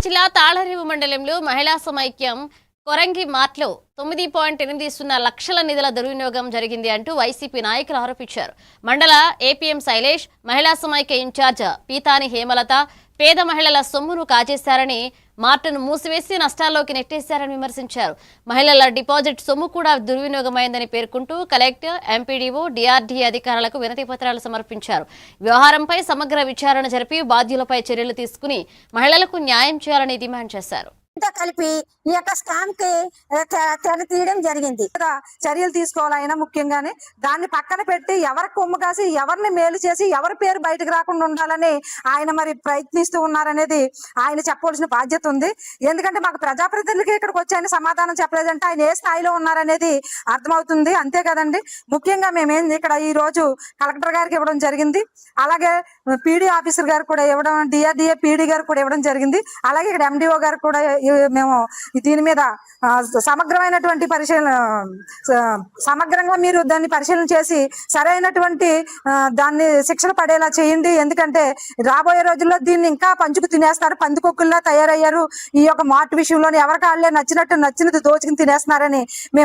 జిల్లా తాళరేవు మండలంలో మహిళా సమైక్యం కొరంగి మార్ట్లో 9.80 లక్షల నిధుల దుర్వినియోగం జరిగింది అంటూ వైసీపీ నాయకులు ఆరోపించారు. మండల ఏపీఎం శైలేష్, మహిళా సమైక్య ఇన్ఛార్జ్ పీతాని హేమలత పేద మహిళల సొమ్మును కాజేశారని, మార్టును మూసివేసి నష్టాల్లోకి నెట్టేశారని విమర్శించారు. మహిళల డిపాజిట్ సొమ్ము కూడా దుర్వినియోగమైందని పేర్కొంటూ కలెక్టర్, ఎంపీడీఓ, డిఆర్డీఏ అధికారులకు వినతి పత్రాలు సమర్పించారు. వ్యవహారంపై సమగ్ర విచారణ జరిపి బాధ్యులపై చర్యలు తీసుకుని మహిళలకు న్యాయం చేయాలని డిమాండ్ చేశారు. కలిపి ఈ యొక్క స్కామ్ కి తెర తీయడం జరిగింది. చర్యలు తీసుకోవాలైనా ముఖ్యంగానే దాన్ని పక్కన పెట్టి ఎవరి కొమ్ము కాసి ఎవరిని మేలు చేసి ఎవరి పేరు బయటకు రాకుండా ఉండాలని ఆయన మరి ప్రయత్నిస్తూ ఉన్నారనేది ఆయన చెప్పవలసిన బాధ్యత ఉంది. ఎందుకంటే మాకు ప్రజాప్రతినిధులకి ఇక్కడికి వచ్చి ఆయన సమాధానం చెప్పలేదంటే ఆయన ఏ స్థాయిలో ఉన్నారనేది అర్థమవుతుంది. అంతే కదండి. ముఖ్యంగా మేమేం ఇక్కడ ఈ రోజు కలెక్టర్ గారికి ఇవ్వడం జరిగింది, అలాగే పీడీ ఆఫీసర్ గారు కూడా ఇవ్వడం, డిఆర్డీఏ పీడీ గారు కూడా ఇవ్వడం జరిగింది, అలాగే ఇక్కడ ఎండిఓ గారు కూడా మేము దీని మీద సమగ్రమైనటువంటి సమగ్రంగా మీరు దాన్ని పరిశీలన చేసి సరైనటువంటి దాన్ని శిక్షణ పడేలా చేయండి. ఎందుకంటే రాబోయే రోజుల్లో దీన్ని ఇంకా పంచుకు తినేస్తారు, పందికొక్కుల్లా తయారయ్యారు. ఈ యొక్క మార్ట్ విషయంలోని ఎవరికి వాళ్ళే నచ్చినట్టు నచ్చినది దోచుకుని తినేస్తున్నారని మేము